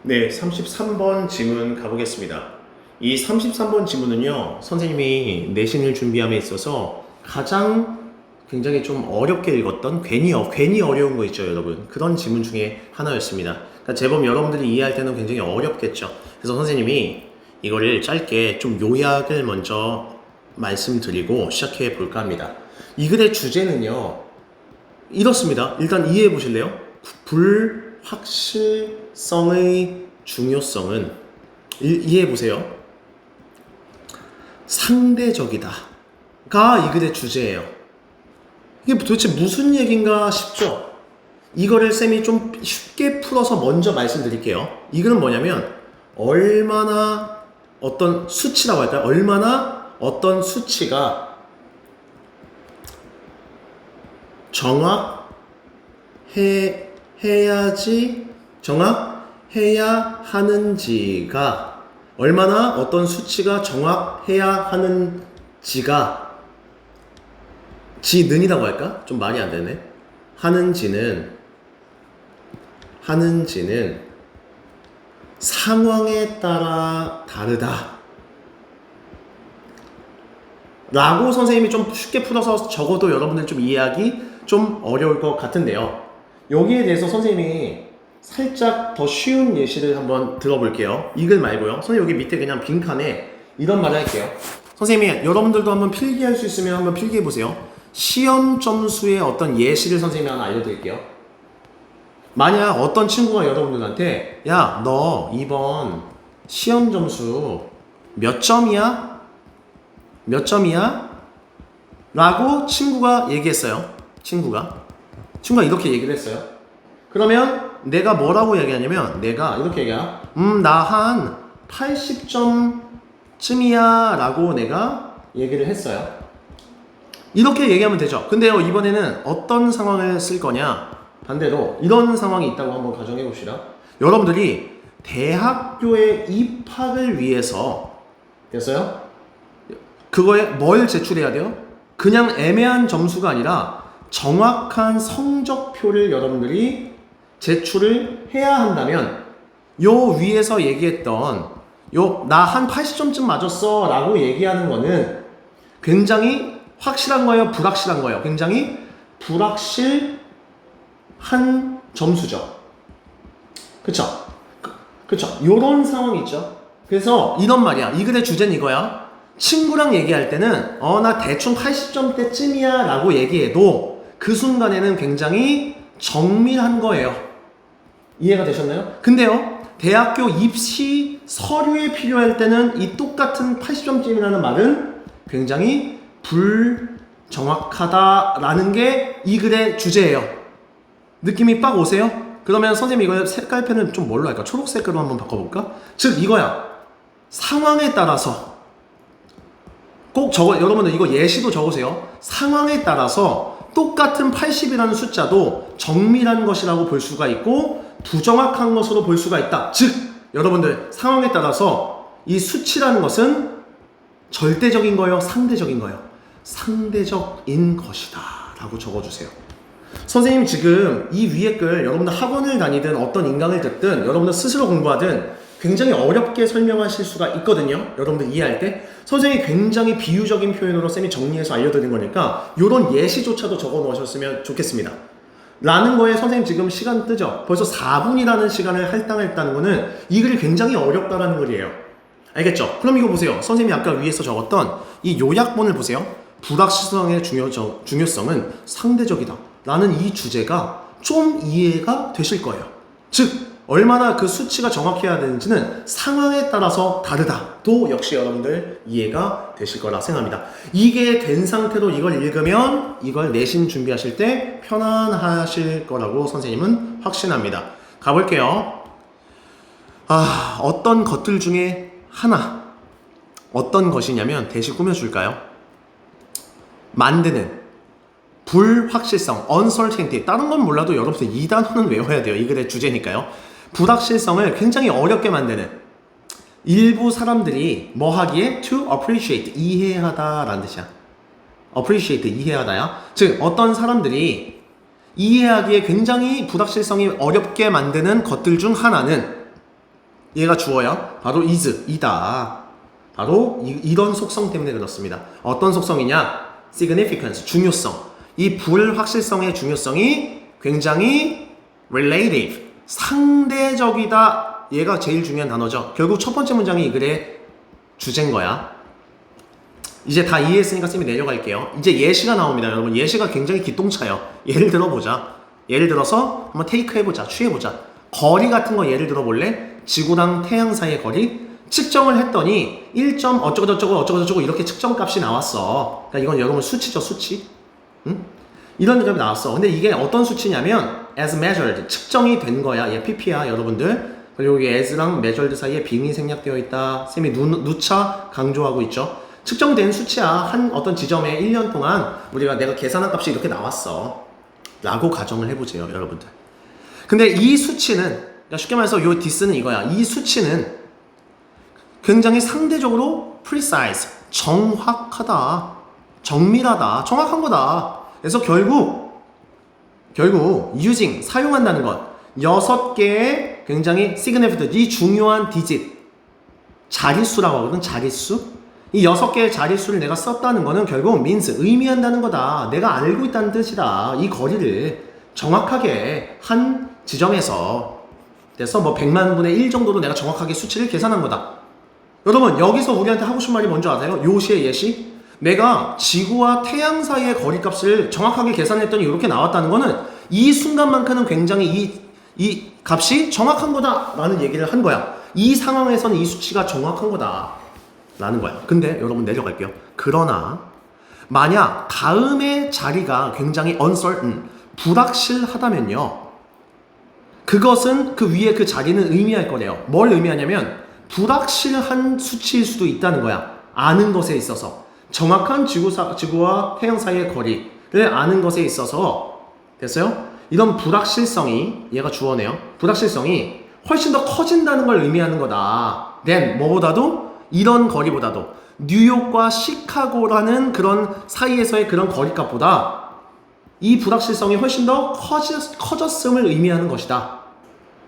네, 33번 지문 가보겠습니다. 이 33번 지문은요, 선생님이 내신을 준비함에 있어서 가장 굉장히 좀 어렵게 읽었던 괜히 어려운 거 있죠, 여러분. 그런 지문 중에 하나였습니다. 그러니까 제법 여러분들이 이해할 때는 굉장히 어렵겠죠. 그래서 선생님이 이거를 짧게 좀 요약을 먼저 말씀드리고 시작해 볼까 합니다. 이 글의 주제는요, 이렇습니다. 일단 이해해 보실래요? 불확실성의 중요성은 이해해 보세요. 상대적이다가 이 글의 주제예요. 이게 도대체 무슨 얘기인가 싶죠? 이거를 쌤이 좀 쉽게 풀어서 먼저 말씀드릴게요. 이 글은 뭐냐면 얼마나 어떤 수치라고 할까요? 얼마나 어떤 수치가 정확해야 하는지가 얼마나 어떤 수치가 정확해야 하는지가 지는이라고 할까? 좀 말이 안 되네. 하는지는 상황에 따라 다르다 라고 선생님이 좀 쉽게 풀어서 적어도 여러분들 좀 이해하기 좀 어려울 것 같은데요. 여기에 대해서 선생님이 살짝 더 쉬운 예시를 한번 들어볼게요. 이 글 말고요. 선생님 여기 밑에 그냥 빈칸에 이런 말을 할게요. 선생님이 여러분들도 한번 필기할 수 있으면 한번 필기해 보세요. 시험 점수의 어떤 예시를 선생님이 하나 알려드릴게요. 만약 어떤 친구가 여러분들한테 야, 너 이번 시험 점수 몇 점이야? 라고 친구가 얘기했어요. 친구가 이렇게 얘기를 했어요. 그러면 내가 뭐라고 얘기하냐면 내가 이렇게 얘기해요. 나 한 80점쯤이야 라고 내가 얘기를 했어요. 이렇게 얘기하면 되죠. 근데요, 이번에는 어떤 상황을 쓸 거냐, 반대로 이런 상황이 있다고 한번 가정해 봅시다. 여러분들이 대학교에 입학을 위해서 됐어요? 그거에 뭘 제출해야 돼요? 그냥 애매한 점수가 아니라 정확한 성적표를 여러분들이 제출을 해야 한다면 요 위에서 얘기했던 요 나 한 80점쯤 맞았어 라고 얘기하는 거는 굉장히 확실한 거예요? 불확실한 거예요? 굉장히 불확실한 점수죠. 그쵸? 그쵸? 요런 상황이 있죠. 그래서 이런 말이야. 이 글의 주제는 이거야. 친구랑 얘기할 때는 나 대충 80점대쯤이야 라고 얘기해도 그 순간에는 굉장히 정밀한 거예요. 이해가 되셨나요? 근데요, 대학교 입시 서류에 필요할 때는 이 똑같은 80점쯤이라는 말은 굉장히 불정확하다라는 게 이 글의 주제예요. 느낌이 빡 오세요? 그러면 선생님이 이거 색깔펜을 좀 뭘로 할까? 초록색으로 한번 바꿔볼까? 즉 이거야. 상황에 따라서 꼭 여러분들 이거 예시도 적으세요. 상황에 따라서 똑같은 80이라는 숫자도 정밀한 것이라고 볼 수가 있고 부정확한 것으로 볼 수가 있다. 즉 여러분들 상황에 따라서 이 수치라는 것은 절대적인 거예요? 상대적인 거예요? 상대적인 것이다 라고 적어주세요. 선생님 지금 이 위에 글 여러분들 학원을 다니든 어떤 인강을 듣든 여러분들 스스로 공부하든 굉장히 어렵게 설명하실 수가 있거든요. 여러분들 이해할 때 선생님이 굉장히 비유적인 표현으로 쌤이 정리해서 알려드린 거니까 이런 예시조차도 적어 놓으셨으면 좋겠습니다. 라는 거에 선생님 지금 시간 뜨죠? 벌써 4분이라는 시간을 할당했다는 거는 이 글이 굉장히 어렵다라는 글이에요. 알겠죠? 그럼 이거 보세요. 선생님이 아까 위에서 적었던 이 요약본을 보세요. 불확실성의 중요성은 상대적이다 라는 이 주제가 좀 이해가 되실 거예요. 즉 얼마나 그 수치가 정확해야 되는지는 상황에 따라서 다르다도 역시 여러분들 이해가 되실 거라 생각합니다. 이게 된 상태로 이걸 읽으면 이걸 내신 준비하실 때 편안하실 거라고 선생님은 확신합니다. 가볼게요. 어떤 것들 중에 하나, 어떤 것이냐면 대신 꾸며줄까요? 만드는 불확실성, uncertainty. 다른 건 몰라도 여러분들 이 단어는 외워야 돼요. 이 글의 주제니까요. 불확실성을 굉장히 어렵게 만드는 일부 사람들이 뭐 하기에? to appreciate, 이해하다라는 뜻이야. appreciate, 이해하다야. 즉 어떤 사람들이 이해하기에 굉장히 불확실성이 어렵게 만드는 것들 중 하나는 얘가 주어야 바로 is, 이다. 바로 이런 속성 때문에 그렇습니다. 어떤 속성이냐? significance, 중요성. 이 불확실성의 중요성이 굉장히 relative, 상대적이다. 얘가 제일 중요한 단어죠. 결국 첫 번째 문장이 이 글의 주제인 거야. 이제 다 이해했으니까 쌤이 내려갈게요. 이제 예시가 나옵니다. 여러분, 예시가 굉장히 기똥차요. 예를 들어보자. 예를 들어서 한번 테이크 해보자. 취해보자. 거리 같은 거 예를 들어볼래? 지구랑 태양 사이의 거리 측정을 했더니 1점 어쩌고저쩌고 이렇게 측정값이 나왔어. 그러니까 이건 여러분 수치죠, 수치. 응? 이런 값이 나왔어. 근데 이게 어떤 수치냐면 as measured, 측정이 된 거야. 얘 pp야, 여러분들. 그리고 여기 as랑 measured 사이에 빙이 생략되어 있다. 쌤이 누차 강조하고 있죠. 측정된 수치야. 한 어떤 지점에 1년 동안 내가 계산한 값이 이렇게 나왔어. 라고 가정을 해보세요, 여러분들. 근데 이 수치는, 그러니까 쉽게 말해서 요 디스는 이거야. 이 수치는 굉장히 상대적으로 precise, 정확하다, 정밀하다, 정확한 거다. 그래서 결국 using, 사용한다는 것, 6개의 굉장히 significant, 이 중요한 digit, 자릿수라고 하거든. 자릿수. 이 6개의 자릿수를 내가 썼다는 거는 결국 means, 의미한다는 거다. 내가 알고 있다는 뜻이다. 이 거리를 정확하게 한 지점에서, 그래서 뭐 100만 분의 1 정도로 내가 정확하게 수치를 계산한 거다. 여러분, 여기서 우리한테 하고 싶은 말이 뭔지 아세요? 요시의 예시? 내가 지구와 태양 사이의 거리값을 정확하게 계산했더니 이렇게 나왔다는 거는 이 순간만큼은 굉장히 이 값이 정확한 거다 라는 얘기를 한 거야. 이 상황에서는 이 수치가 정확한 거다 라는 거야. 근데 여러분, 내려갈게요. 그러나 만약 다음의 자리가 굉장히 uncertain, 불확실하다면요, 그것은 그 위에 그 자리는 의미할 거래요. 뭘 의미하냐면 불확실한 수치일 수도 있다는 거야. 아는 것에 있어서. 정확한 지구와 태양 사이의 거리를 아는 것에 있어서. 됐어요? 이런 불확실성이, 얘가 주어네요. 불확실성이 훨씬 더 커진다는 걸 의미하는 거다. then 뭐보다도, 이런 거리보다도 뉴욕과 시카고라는 그런 사이에서의 그런 거리값보다 이 불확실성이 훨씬 더 커졌음을 의미하는 것이다.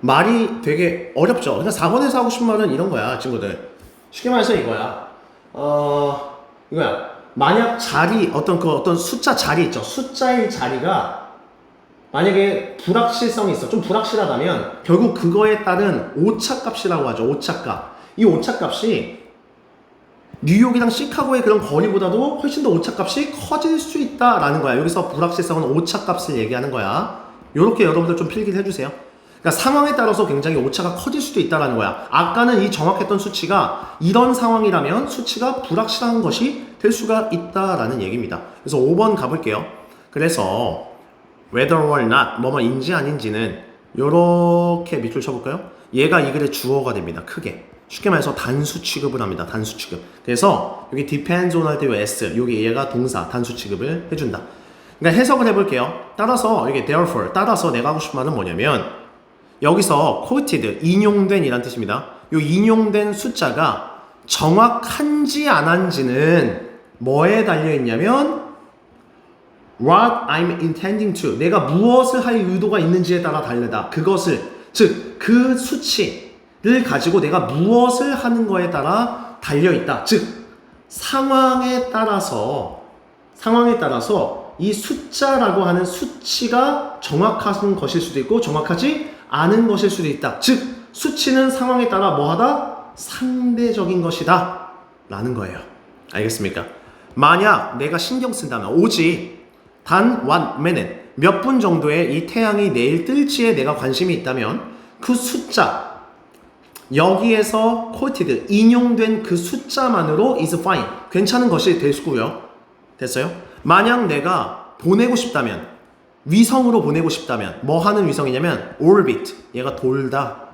말이 되게 어렵죠. 그러니까 4번에서 하고 싶은 말은 이런 거야, 친구들. 쉽게 말해서 이거야. 이거야. 만약 자리, 어떤 숫자 자리 있죠. 숫자의 자리가 만약에 불확실성이 있어. 좀 불확실하다면 결국 그거에 따른 오차값이라고 하죠. 오차값. 이 오차값이 뉴욕이랑 시카고의 그런 거리보다도 훨씬 더 오차값이 커질 수 있다라는 거야. 여기서 불확실성은 오차값을 얘기하는 거야. 요렇게 여러분들 좀 필기를 해주세요. 그러니까 상황에 따라서 굉장히 오차가 커질 수도 있다는 거야. 아까는 이 정확했던 수치가 이런 상황이라면 수치가 불확실한 것이 될 수가 있다라는 얘기입니다. 그래서 5번 가볼게요. 그래서 whether or not, 뭐뭐인지 아닌지는 요렇게 밑줄 쳐볼까요? 얘가 이 글의 주어가 됩니다. 크게. 쉽게 말해서 단수 취급을 합니다. 단수 취급. 그래서 여기 depends on 할 때 요 s, 여기 얘가 동사, 단수 취급을 해준다. 그러니까 해석을 해볼게요. 따라서 여기 therefore, 따라서 내가 하고 싶은 말은 뭐냐면 여기서 quoted, 인용된 이란 뜻입니다. 이 인용된 숫자가 정확한지 안 한지는 뭐에 달려있냐면 what I'm intending to, 내가 무엇을 할 의도가 있는지에 따라 다르다. 그것을, 즉 그 수치를 가지고 내가 무엇을 하는 거에 따라 달려있다. 즉 상황에 따라서 이 숫자라고 하는 수치가 정확한 것일 수도 있고 정확하지 않은 것일 수도 있다. 즉 수치는 상황에 따라 뭐하다? 상대적인 것이다 라는 거예요. 알겠습니까? 만약 내가 신경 쓴다면 오직 단 1 minute, 몇 분 정도의 이 태양이 내일 뜰지에 내가 관심이 있다면 그 숫자, 여기에서 quoted, 인용된 그 숫자만으로 is fine, 괜찮은 것이 될 수고요. 됐어요? 만약 내가 보내고 싶다면, 위성으로 보내고 싶다면 뭐 하는 위성이냐면 orbit, 얘가 돌다,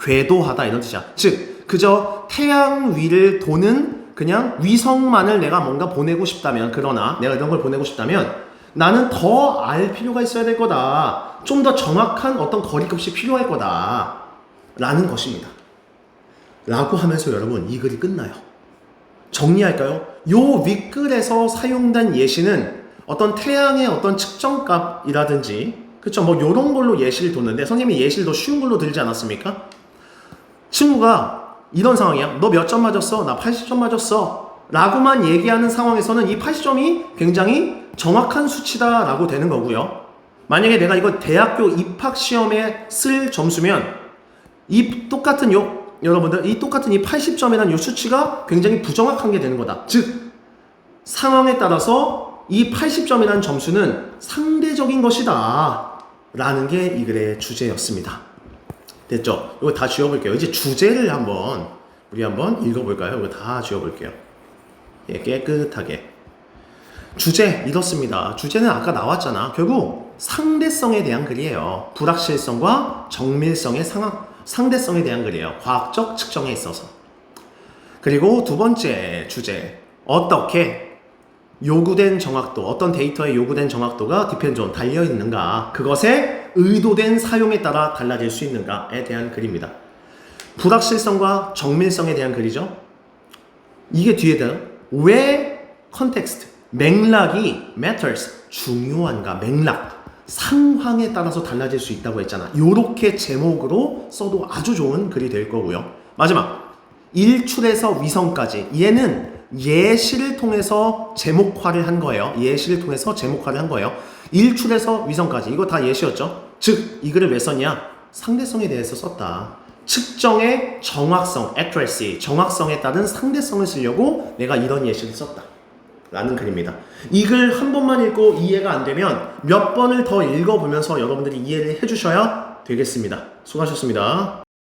궤도하다 이런 뜻이야. 즉 그저 태양 위를 도는 그냥 위성만을 내가 뭔가 보내고 싶다면, 그러나 내가 이런 걸 보내고 싶다면 나는 더 알 필요가 있어야 될 거다. 좀 더 정확한 어떤 거리값이 필요할 거다 라는 것입니다. 라고 하면서 여러분 이 글이 끝나요. 정리할까요? 요 윗글에서 사용된 예시는 어떤 태양의 어떤 측정값이라든지, 그쵸, 뭐 요런 걸로 예시를 뒀는데 선생님이 예시를 더 쉬운 걸로 들지 않았습니까? 친구가 이런 상황이야. 너 몇 점 맞았어? 나 80점 맞았어. 라고만 얘기하는 상황에서는 이 80점이 굉장히 정확한 수치다라고 되는 거고요. 만약에 내가 이거 대학교 입학시험에 쓸 점수면 이 똑같은 여러분들 이 똑같은 이 80점이라는 이 수치가 굉장히 부정확한 게 되는 거다. 즉 상황에 따라서 이 80점이라는 점수는 상대적인 것이다 라는 게 이 글의 주제였습니다. 됐죠? 이거 다 지워볼게요. 이제 주제를 우리 한번 읽어볼까요? 이거 다 지워볼게요. 예, 깨끗하게. 주제 이렇습니다. 주제는 아까 나왔잖아. 결국 상대성에 대한 글이에요. 불확실성과 정밀성의 상대성에 대한 글이에요. 과학적 측정에 있어서. 그리고 두 번째 주제, 어떻게 요구된 정확도, 어떤 데이터의 요구된 정확도가 depends on, 달려있는가, 그것의 의도된 사용에 따라 달라질 수 있는가에 대한 글입니다. 불확실성과 정밀성에 대한 글이죠. 이게 뒤에다 왜 컨텍스트, 맥락이 matters, 중요한가, 맥락, 상황에 따라서 달라질 수 있다고 했잖아. 요렇게 제목으로 써도 아주 좋은 글이 될 거고요. 마지막, 일출에서 위성까지. 얘는 예시를 통해서 제목화를 한 거예요. 예시를 통해서 제목화를 한 거예요. 일출에서 위성까지. 이거 다 예시였죠. 즉, 이 글을 왜 썼냐? 상대성에 대해서 썼다. 측정의 정확성, accuracy, 정확성에 따른 상대성을 쓰려고 내가 이런 예시를 썼다 라는 글입니다. 이 글 한 번만 읽고 이해가 안 되면 몇 번을 더 읽어보면서 여러분들이 이해를 해주셔야 되겠습니다. 수고하셨습니다.